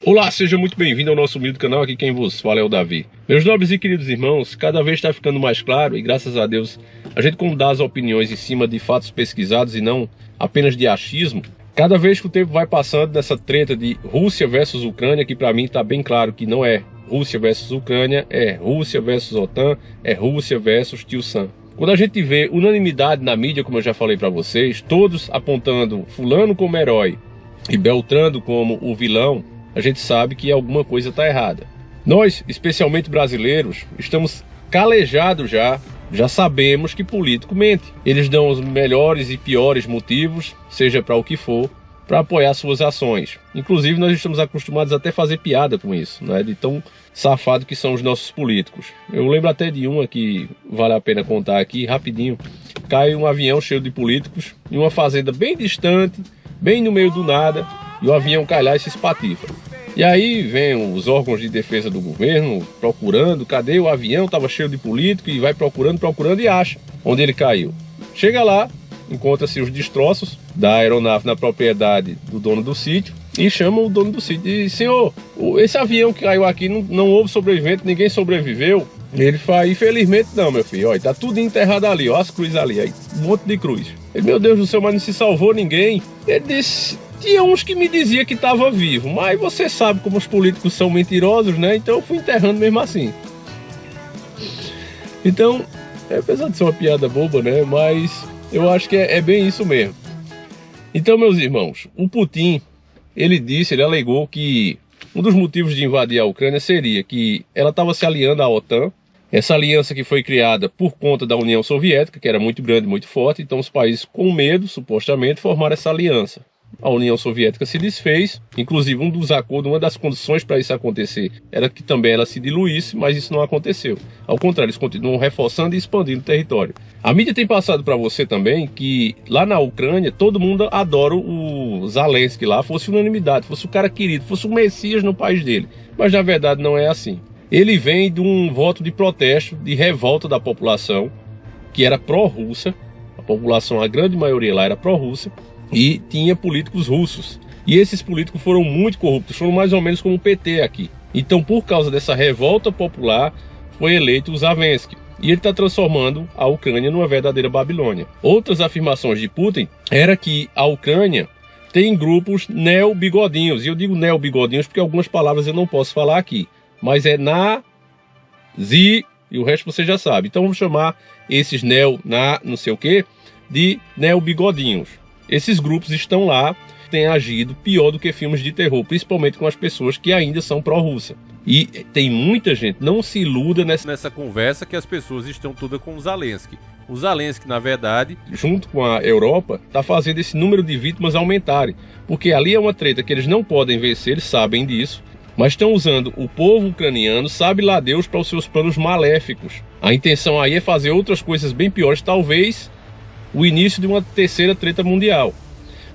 Olá, seja muito bem-vindo ao nosso humilde canal, aqui quem vos fala é o Davi. Meus nobres e queridos irmãos, cada vez está ficando mais claro, e graças a Deus, a gente como dá as opiniões em cima de fatos pesquisados e não apenas de achismo, cada vez que o tempo vai passando nessa treta de Rússia versus Ucrânia, que para mim está bem claro que não é Rússia versus Ucrânia, é Rússia versus OTAN, é Rússia versus Tio Sam. Quando a gente vê unanimidade na mídia, como eu já falei para vocês, todos apontando fulano como herói e Beltrano como o vilão, a gente sabe que alguma coisa está errada. Nós, especialmente brasileiros, estamos calejados já sabemos que político mente. Eles dão os melhores e piores motivos, seja para o que for, para apoiar suas ações. Inclusive nós estamos acostumados até a fazer piada com isso, né? De tão safado que são os nossos políticos. Eu lembro até de uma que vale a pena contar aqui, rapidinho. Cai um avião cheio de políticos em uma fazenda bem distante, bem no meio do nada, e o avião cai lá e se espatifa. E aí vem os órgãos de defesa do governo procurando, cadê o avião, estava cheio de político, e vai procurando e acha onde ele caiu. Chega lá, encontra-se os destroços da aeronave na propriedade do dono do sítio e chama o dono do sítio e diz: senhor, esse avião que caiu aqui não houve sobrevivente, ninguém sobreviveu. Ele fala: infelizmente não, meu filho, olha, tá tudo enterrado ali, ó, as cruzes ali, aí, um monte de cruz. Ele: meu Deus do céu, mas não se salvou ninguém. Ele disse: tinha uns que me diziam que estava vivo, mas você sabe como os políticos são mentirosos, né? Então eu fui enterrando mesmo assim. Então, apesar de ser uma piada boba, né? Mas eu acho que é bem isso mesmo. Então, meus irmãos, o Putin, ele alegou que um dos motivos de invadir a Ucrânia seria que ela estava se aliando à OTAN, essa aliança que foi criada por conta da União Soviética, que era muito grande, muito forte, então os países com medo, supostamente, formaram essa aliança. A União Soviética se desfez, inclusive uma das condições para isso acontecer era que também ela se diluísse, mas isso não aconteceu. Ao contrário, eles continuam reforçando e expandindo o território. A mídia tem passado para você também que lá na Ucrânia todo mundo adora o Zelensky lá, fosse unanimidade, fosse o cara querido, fosse o Messias no país dele. Mas na verdade não é assim. Ele vem de um voto de protesto, de revolta da população, que era pró-russa. A população, a grande maioria lá era pró-russa. E tinha políticos russos. E esses políticos foram muito corruptos, foram mais ou menos como o PT aqui. Então, por causa dessa revolta popular, foi eleito o Zelensky. E ele está transformando a Ucrânia numa verdadeira Babilônia. Outras afirmações de Putin era que a Ucrânia tem grupos neo-bigodinhos. E eu digo neo-bigodinhos porque algumas palavras eu não posso falar aqui. Mas é nazi e o resto você já sabe. Então vamos chamar esses não sei o que de neo-bigodinhos. Esses grupos estão lá, têm agido pior do que filmes de terror, principalmente com as pessoas que ainda são pró-Rússia. E tem muita gente, não se iluda nessa conversa que as pessoas estão todas com o Zelensky. O Zelensky, na verdade, junto com a Europa, está fazendo esse número de vítimas aumentarem. Porque ali é uma treta que eles não podem vencer, eles sabem disso. Mas estão usando o povo ucraniano, sabe lá Deus, para os seus planos maléficos. A intenção aí é fazer outras coisas bem piores, talvez o início de uma terceira treta mundial.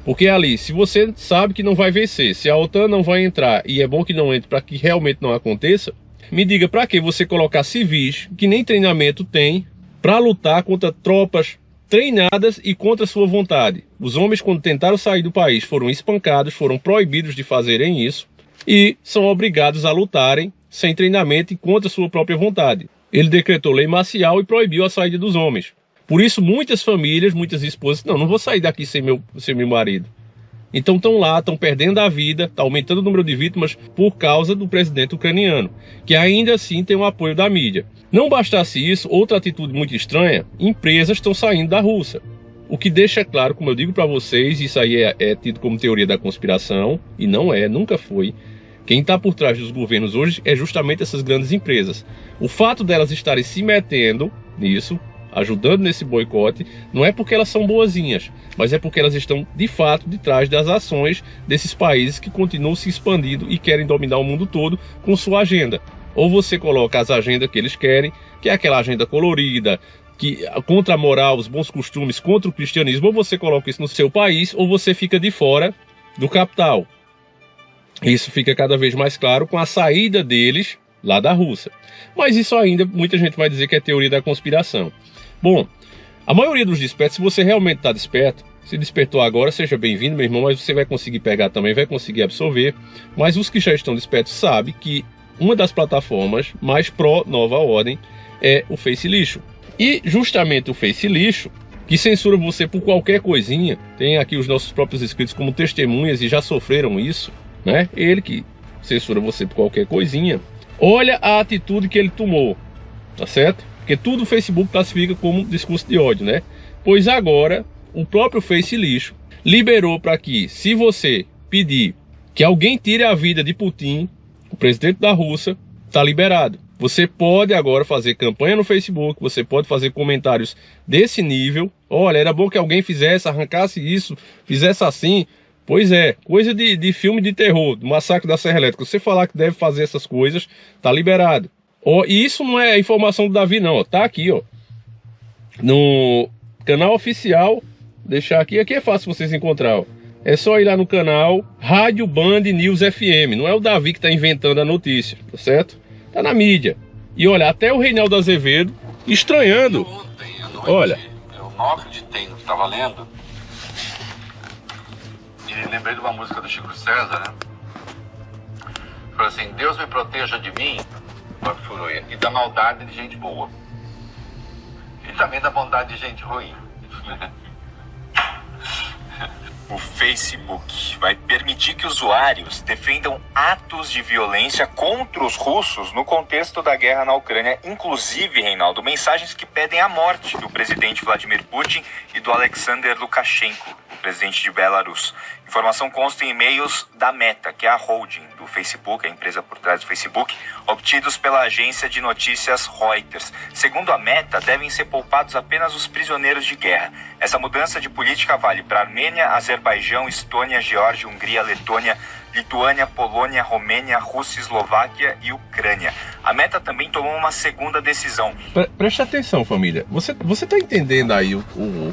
Porque ali, se você sabe que não vai vencer, se a OTAN não vai entrar, e é bom que não entre para que realmente não aconteça, me diga para que você colocar civis que nem treinamento tem para lutar contra tropas treinadas e contra sua vontade. Os homens, quando tentaram sair do país, foram espancados, foram proibidos de fazerem isso e são obrigados a lutarem sem treinamento e contra sua própria vontade. Ele decretou lei marcial e proibiu a saída dos homens. Por isso, muitas famílias, muitas esposas, não vou sair daqui sem meu marido. Então estão lá, estão perdendo a vida, está aumentando o número de vítimas por causa do presidente ucraniano, que ainda assim tem o apoio da mídia. Não bastasse isso, outra atitude muito estranha, empresas estão saindo da Rússia. O que deixa claro, como eu digo para vocês, isso aí é tido como teoria da conspiração, e não é, nunca foi. Quem está por trás dos governos hoje é justamente essas grandes empresas. O fato delas estarem se metendo nisso, ajudando nesse boicote, não é porque elas são boazinhas, mas é porque elas estão, de fato, de trás das ações desses países que continuam se expandindo e querem dominar o mundo todo com sua agenda. Ou você coloca as agendas que eles querem, que é aquela agenda colorida, que contra a moral, os bons costumes, contra o cristianismo, ou você coloca isso no seu país, ou você fica de fora do capital. Isso fica cada vez mais claro com a saída deles lá da Rússia. Mas isso ainda, muita gente vai dizer que é teoria da conspiração. Bom, a maioria dos despertos, se você realmente está desperto, se despertou agora, seja bem-vindo, meu irmão, mas você vai conseguir pegar também, vai conseguir absorver. Mas os que já estão despertos sabem que uma das plataformas mais pró-nova ordem é o Face Lixo. E justamente o Face Lixo, que censura você por qualquer coisinha, tem aqui os nossos próprios inscritos como testemunhas e já sofreram isso, né? Ele que censura você por qualquer coisinha. Olha a atitude que ele tomou, tá certo? Porque tudo o Facebook classifica como discurso de ódio, né? Pois agora, o próprio Face Lixo liberou para que, se você pedir que alguém tire a vida de Putin, o presidente da Rússia, tá liberado. Você pode agora fazer campanha no Facebook, você pode fazer comentários desse nível. Olha, era bom que alguém fizesse, arrancasse isso, fizesse assim. Pois é, coisa de filme de terror, do massacre da Serra Elétrica. Você falar que deve fazer essas coisas, tá liberado. E isso não é informação do Davi não, ó. Tá aqui, ó, no canal oficial. Deixar aqui é fácil vocês encontrar, ó. É só ir lá no canal Rádio Band News FM. Não é o Davi que tá inventando a notícia, tá certo? Tá na mídia. E olha, até o Reinaldo Azevedo estranhando. Ontem à noite, olha, eu não acreditei no que estava lendo. E lembrei de uma música do Chico César, né? Falou assim: Deus me proteja de mim, e da maldade de gente boa. E também da bondade de gente ruim. O Facebook vai permitir que usuários defendam atos de violência contra os russos no contexto da guerra na Ucrânia. Inclusive, Reinaldo, mensagens que pedem a morte do presidente Vladimir Putin e do Alexander Lukashenko, o presidente de Belarus. Informação consta em e-mails da Meta, que é a holding do Facebook, a empresa por trás do Facebook, obtidos pela agência de notícias Reuters. Segundo a Meta, devem ser poupados apenas os prisioneiros de guerra. Essa mudança de política vale para Armênia, Azerbaijão, Estônia, Geórgia, Hungria, Letônia, Lituânia, Polônia, Romênia, Rússia, Eslováquia e Ucrânia. A Meta também tomou uma segunda decisão. Preste atenção, família. Você tá entendendo aí o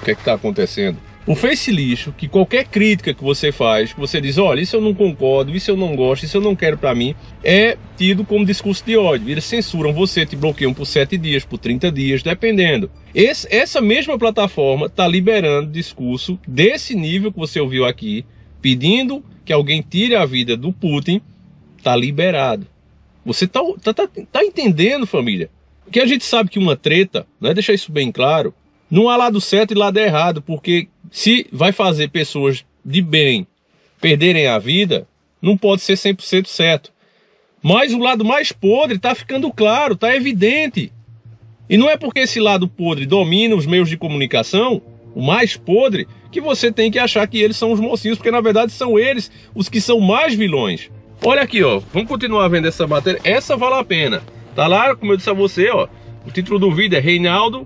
que é que tá acontecendo? O Face Lixo, que qualquer crítica que você faz, que você diz, olha, isso eu não concordo, isso eu não gosto, isso eu não quero pra mim, é tido como discurso de ódio. Eles censuram você, te bloqueiam por 7 dias, por 30 dias, dependendo. Essa mesma plataforma tá liberando discurso desse nível que você ouviu aqui, pedindo que alguém tire a vida do Putin, tá liberado. Você tá entendendo, família? Porque a gente sabe que uma treta, né, deixar isso bem claro, não há lado certo e lado errado, porque se vai fazer pessoas de bem perderem a vida, não pode ser 100% certo. Mas o lado mais podre está ficando claro, está evidente. E não é porque esse lado podre domina os meios de comunicação, o mais podre, que você tem que achar que eles são os mocinhos, porque na verdade são eles os que são mais vilões. Olha aqui, ó, vamos continuar vendo essa matéria, essa vale a pena. Tá lá, como eu disse a você, ó, o título do vídeo é Reinaldo,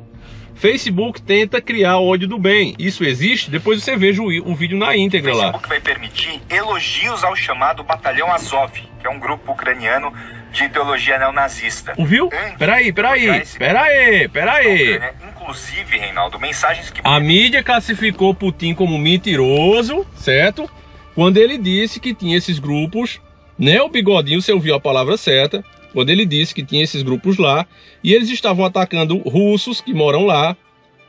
Facebook tenta criar ódio do bem. Isso existe? Depois você veja o vídeo na íntegra lá. O Facebook vai permitir elogios ao chamado Batalhão Azov, que é um grupo ucraniano de ideologia neonazista. Ouviu? Peraí. Inclusive, Reinaldo, mensagens que... A mídia classificou Putin como mentiroso, certo? Quando ele disse que tinha esses grupos, né? O Bigodinho, você ouviu a palavra certa. Quando ele disse que tinha esses grupos lá, e eles estavam atacando russos que moram lá,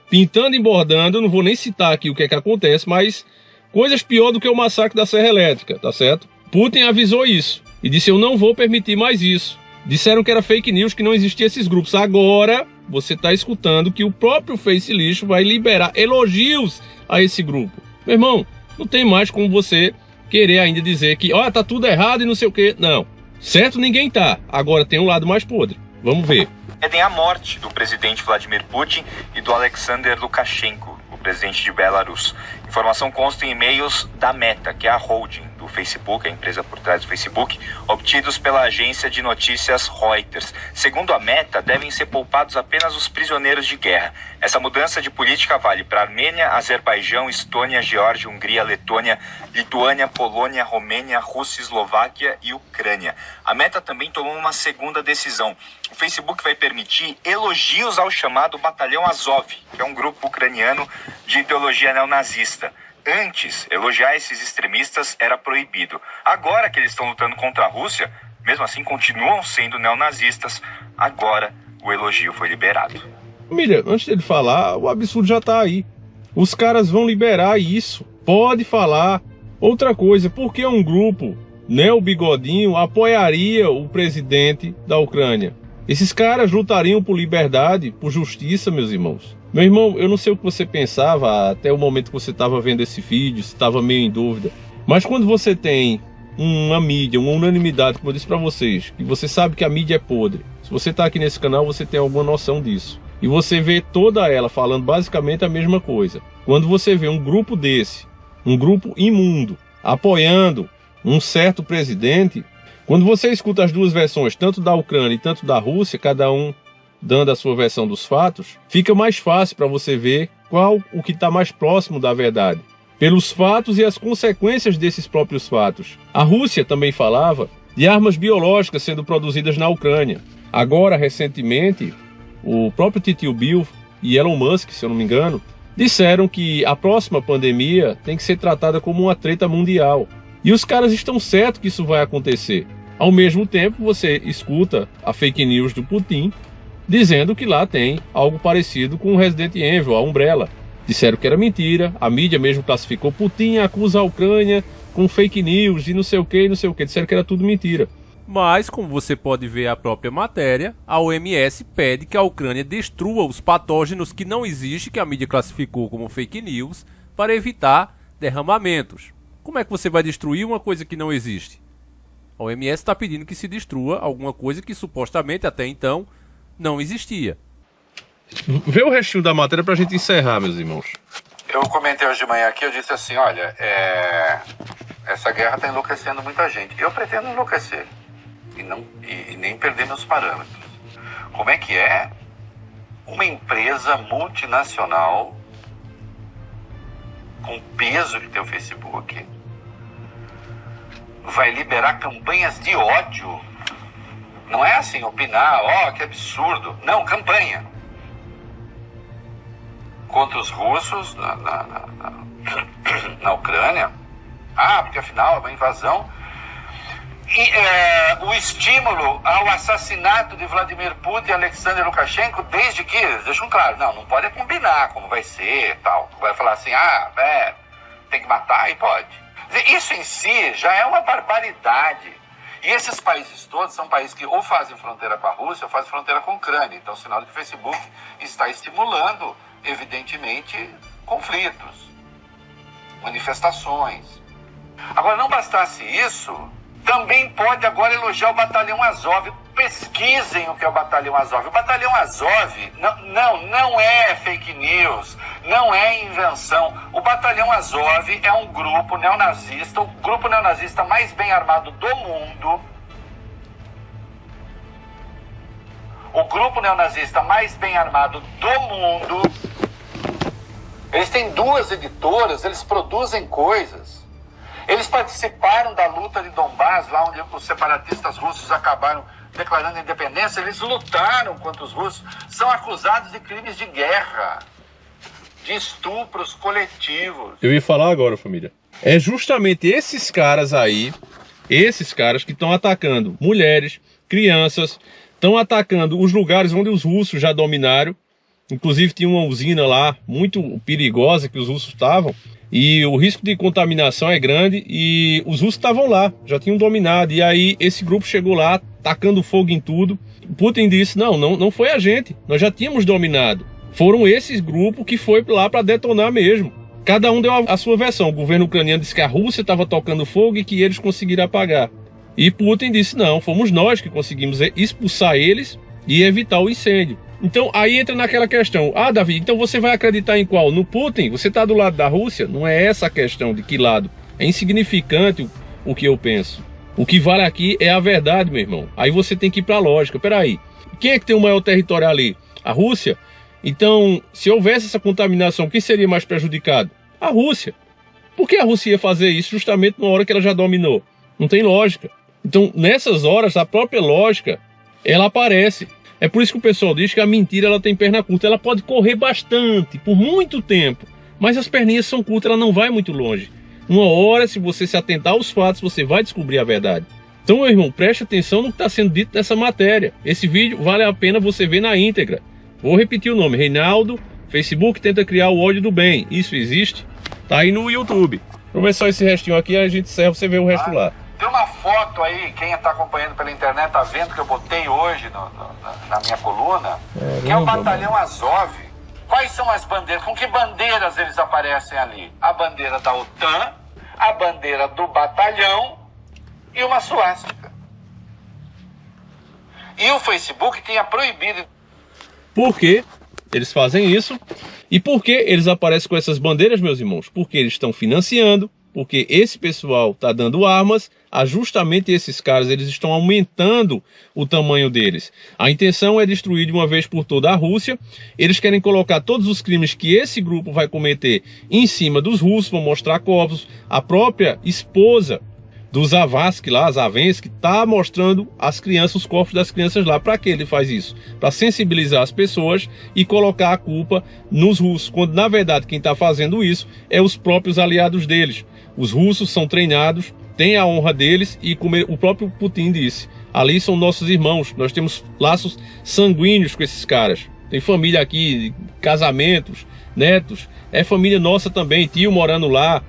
pintando e bordando, eu não vou nem citar aqui o que é que acontece, mas coisas pior do que o massacre da Serra Elétrica, tá certo? Putin avisou isso, e disse, eu não vou permitir mais isso. Disseram que era fake news, que não existia esses grupos. Agora, você está escutando que o próprio Face Lixo vai liberar elogios a esse grupo. Meu irmão, não tem mais como você querer ainda dizer que, ó, tá tudo errado e não sei o quê. Não. Certo, ninguém tá. Agora tem um lado mais podre. Vamos ver. Pedem a morte do presidente Vladimir Putin e do Alexander Lukashenko, o presidente de Belarus. Informação consta em e-mails da Meta, que é a holding do Facebook, a empresa por trás do Facebook, obtidos pela agência de notícias Reuters. Segundo a Meta, devem ser poupados apenas os prisioneiros de guerra. Essa mudança de política vale para Armênia, Azerbaijão, Estônia, Geórgia, Hungria, Letônia, Lituânia, Polônia, Romênia, Rússia, Eslováquia e Ucrânia. A Meta também tomou uma segunda decisão. O Facebook vai permitir elogios ao chamado Batalhão Azov, que é um grupo ucraniano de ideologia neonazista. Antes, elogiar esses extremistas era proibido. Agora que eles estão lutando contra a Rússia, mesmo assim continuam sendo neonazistas. Agora, o elogio foi liberado. Família, antes dele falar, o absurdo já tá aí. Os caras vão liberar isso. Pode falar. Outra coisa, por que um grupo, né, o Bigodinho, apoiaria o presidente da Ucrânia? Esses caras lutariam por liberdade, por justiça, meus irmãos. Meu irmão, eu não sei o que você pensava até o momento que você estava vendo esse vídeo, se estava meio em dúvida. Mas quando você tem uma mídia, uma unanimidade, como eu disse para vocês, que você sabe que a mídia é podre. Se você está aqui nesse canal, você tem alguma noção disso. E você vê toda ela falando basicamente a mesma coisa. Quando você vê um grupo desse, um grupo imundo, apoiando um certo presidente, quando você escuta as duas versões, tanto da Ucrânia e tanto da Rússia, cada um dando a sua versão dos fatos, fica mais fácil para você ver qual o que está mais próximo da verdade, pelos fatos e as consequências desses próprios fatos. A Rússia também falava de armas biológicas sendo produzidas na Ucrânia. Agora, recentemente, o próprio Titio Bill e Elon Musk, se eu não me engano, disseram que a próxima pandemia tem que ser tratada como uma treta mundial. E os caras estão certos que isso vai acontecer. Ao mesmo tempo, você escuta a fake news do Putin dizendo que lá tem algo parecido com o Resident Evil, a Umbrella. Disseram que era mentira, a mídia mesmo classificou. Putin acusa a Ucrânia com fake news e não sei o que, disseram que era tudo mentira. Mas, como você pode ver a própria matéria, a OMS pede que a Ucrânia destrua os patógenos que não existem, que a mídia classificou como fake news, para evitar derramamentos. Como é que você vai destruir uma coisa que não existe? A OMS está pedindo que se destrua alguma coisa que supostamente até então não existia. Vê o restinho da matéria para a gente encerrar, meus irmãos. Eu comentei hoje de manhã aqui, eu disse assim, olha, essa guerra está enlouquecendo muita gente. Eu pretendo enlouquecer e nem perder meus parâmetros. Como é que é uma empresa multinacional com o peso que tem o Facebook vai liberar campanhas de ódio? Não é assim, opinar, que absurdo. Não, campanha. Contra os russos na Ucrânia. Porque afinal é uma invasão. E o estímulo ao assassinato de Vladimir Putin e Alexander Lukashenko, desde que eles deixam claro, não pode combinar como vai ser e tal. Vai falar assim, tem que matar e pode. Isso em si já é uma barbaridade. E esses países todos são países que ou fazem fronteira com a Rússia ou fazem fronteira com a Ucrânia. Então, sinal de que o Facebook está estimulando, evidentemente, conflitos, manifestações. Agora, não bastasse isso, também pode agora elogiar o Batalhão Azov. Pesquisem o que é o Batalhão Azov. O Batalhão Azov não é fake news, não é invenção. O Batalhão Azov é um grupo neonazista, o grupo neonazista mais bem armado do mundo. O grupo neonazista mais bem armado do mundo. Eles têm 2 editoras, eles produzem coisas. Eles participaram da luta de Donbás, lá onde os separatistas russos acabaram declarando independência. Eles lutaram contra os russos. São acusados de crimes de guerra, de estupros coletivos. Eu ia falar agora, família. É justamente esses caras aí, esses caras que estão atacando mulheres, crianças, estão atacando os lugares onde os russos já dominaram. Inclusive tinha uma usina lá muito perigosa que os russos estavam. E o risco de contaminação é grande e os russos estavam lá, já tinham dominado. E aí esse grupo chegou lá, tacando fogo em tudo. Putin disse, não foi a gente, nós já tínhamos dominado. Foram esses grupos que foi lá para detonar mesmo. Cada um deu a sua versão. O governo ucraniano disse que a Rússia estava tocando fogo e que eles conseguiram apagar. E Putin disse, não, fomos nós que conseguimos expulsar eles e evitar o incêndio. Então aí entra naquela questão, Davi, então você vai acreditar em qual? No Putin? Você está do lado da Rússia? Não é essa a questão de que lado. É insignificante o que eu penso. O que vale aqui é a verdade, meu irmão. Aí você tem que ir para a lógica. Peraí, quem é que tem o maior território ali? A Rússia? Então, se houvesse essa contaminação, quem seria mais prejudicado? A Rússia. Por que a Rússia ia fazer isso justamente na hora que ela já dominou? Não tem lógica. Então, nessas horas, a própria lógica, ela aparece. É por isso que o pessoal diz que a mentira ela tem perna curta. Ela pode correr bastante, por muito tempo, mas as perninhas são curtas, ela não vai muito longe. Uma hora, se você se atentar aos fatos, você vai descobrir a verdade. Então, meu irmão, preste atenção no que está sendo dito nessa matéria. Esse vídeo vale a pena você ver na íntegra. Vou repetir o nome, Reinaldo Facebook tenta criar o ódio do bem. Isso existe? Tá aí no YouTube. Vamos ver só esse restinho aqui, a gente encerra, você vê o resto lá. Tem uma foto aí, quem está acompanhando pela internet tá vendo que eu botei hoje na minha coluna, que é o Batalhão Azov. Quais são as bandeiras? Com que bandeiras eles aparecem ali? A bandeira da OTAN, a bandeira do batalhão e uma suástica. E o Facebook tinha proibido. Por que eles fazem isso? E por que eles aparecem com essas bandeiras, meus irmãos? Porque eles estão financiando, porque esse pessoal está dando armas a justamente esses caras, eles estão aumentando o tamanho deles. A intenção é destruir de uma vez por toda a Rússia. Eles querem colocar todos os crimes que esse grupo vai cometer em cima dos russos, vão mostrar corpos. A própria esposa do Zavensky lá, Zavensky, está mostrando as crianças, os corpos das crianças lá. Para que ele faz isso? Para sensibilizar as pessoas e colocar a culpa nos russos, quando na verdade quem está fazendo isso é os próprios aliados deles. Os russos são treinados, têm a honra deles e, como o próprio Putin disse, ali são nossos irmãos, nós temos laços sanguíneos com esses caras. Tem família aqui, casamentos, netos, é família nossa também, tio morando lá.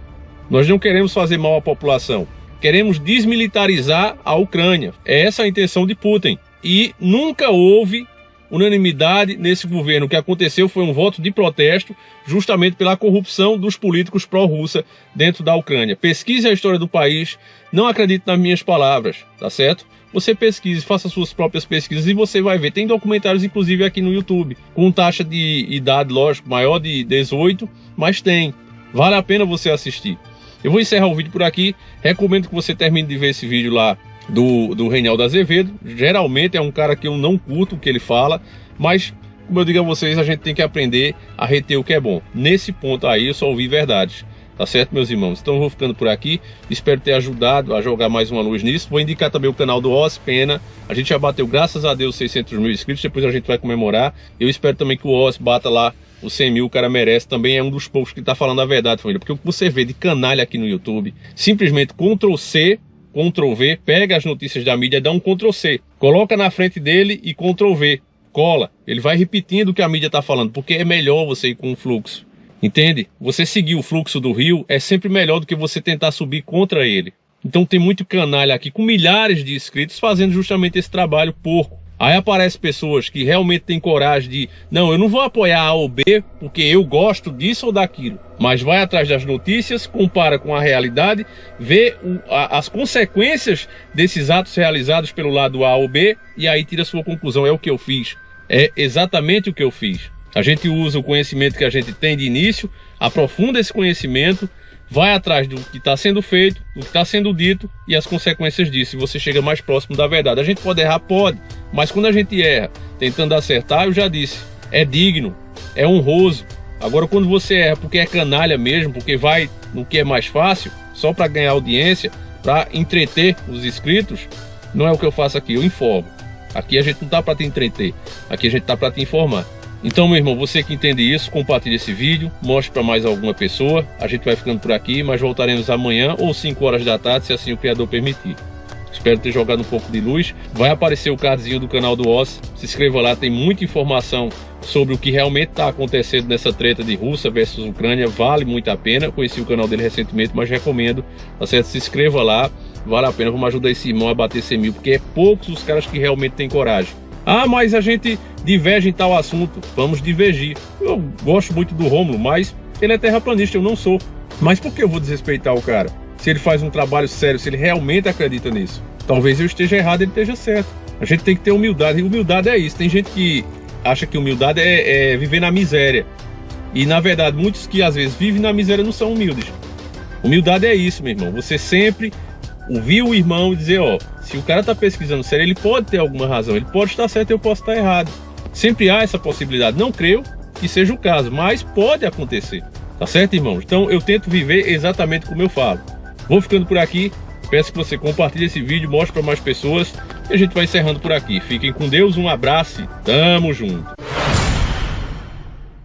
Nós não queremos fazer mal à população. Queremos desmilitarizar a Ucrânia. É essa a intenção de Putin. E nunca houve unanimidade nesse governo. O que aconteceu foi um voto de protesto justamente pela corrupção dos políticos pró-russa dentro da Ucrânia. Pesquise a história do país, não acredite nas minhas palavras, tá certo? Você pesquise, faça suas próprias pesquisas e você vai ver. Tem documentários, inclusive, aqui no YouTube, com taxa de idade, lógico, maior de 18, mas tem. Vale a pena você assistir. Eu vou encerrar o vídeo por aqui. Recomendo que você termine de ver esse vídeo lá do Reinaldo Azevedo. Geralmente é um cara que eu não curto o que ele fala, mas, como eu digo a vocês, a gente tem que aprender a reter o que é bom. Nesse ponto aí eu só ouvi verdades, tá certo, meus irmãos? Então eu vou ficando por aqui. Espero ter ajudado a jogar mais uma luz nisso. Vou indicar também o canal do Os Pena. A gente já bateu, graças a Deus, 600 mil inscritos. Depois a gente vai comemorar. Eu espero também que o Os bata lá os 100 mil, o cara merece. Também é um dos poucos que tá falando a verdade, família. Porque o que você vê de canalha aqui no YouTube, simplesmente Ctrl+C, Ctrl+V, pega as notícias da mídia, dá um Ctrl+C, coloca na frente dele e Ctrl+V, cola. Ele vai repetindo o que a mídia tá falando, porque é melhor você ir com o fluxo. Entende? Você seguir o fluxo do rio é sempre melhor do que você tentar subir contra ele. Então tem muito canalha aqui com milhares de inscritos fazendo justamente esse trabalho porco. Aí aparecem pessoas que realmente têm coragem de, não, eu não vou apoiar A ou B porque eu gosto disso ou daquilo. Mas vai atrás das notícias, compara com a realidade, vê as consequências desses atos realizados pelo lado A ou B e aí tira a sua conclusão. É o que eu fiz. É exatamente o que eu fiz. A gente usa o conhecimento que a gente tem de início, aprofunda esse conhecimento, vai atrás do que está sendo feito, do que está sendo dito e as consequências disso. E você chega mais próximo da verdade. A gente pode errar? Pode. Mas quando a gente erra tentando acertar, eu já disse, é digno, é honroso. Agora quando você erra porque é canalha mesmo, porque vai no que é mais fácil, só para ganhar audiência, para entreter os inscritos, não é o que eu faço aqui, eu informo. Aqui a gente não está para te entreter, aqui a gente está para te informar. Então, meu irmão, você que entende isso, compartilhe esse vídeo, mostre para mais alguma pessoa. A gente vai ficando por aqui, mas voltaremos amanhã ou 5 horas da tarde, se assim o Criador permitir. Espero ter jogado um pouco de luz. Vai aparecer o cardzinho do canal do Os. Se inscreva lá, tem muita informação sobre o que realmente está acontecendo nessa treta de Rússia versus Ucrânia. Vale muito a pena. Conheci o canal dele recentemente, mas recomendo, tá certo? Se inscreva lá, vale a pena. Vamos ajudar esse irmão a bater 100 mil, porque é poucos os caras que realmente têm coragem. Ah, mas a gente diverge em tal assunto. Vamos divergir. Eu gosto muito do Rômulo, mas ele é terraplanista, eu não sou. Mas por que eu vou desrespeitar o cara? Se ele faz um trabalho sério, se ele realmente acredita nisso. Talvez eu esteja errado, ele esteja certo. A gente tem que ter humildade. E humildade é isso. Tem gente que acha que humildade é viver na miséria. E na verdade, muitos que às vezes vivem na miséria não são humildes. Humildade é isso, meu irmão. Você sempre ouvir o irmão e dizer, ó, se o cara tá pesquisando sério, ele pode ter alguma razão, ele pode estar certo e eu posso estar errado. Sempre há essa possibilidade. Não creio que seja o caso, mas pode acontecer. Tá certo, irmãos? Então eu tento viver exatamente como eu falo. Vou ficando por aqui. Peço que você compartilhe esse vídeo, mostre para mais pessoas. E a gente vai encerrando por aqui. Fiquem com Deus, um abraço e tamo junto.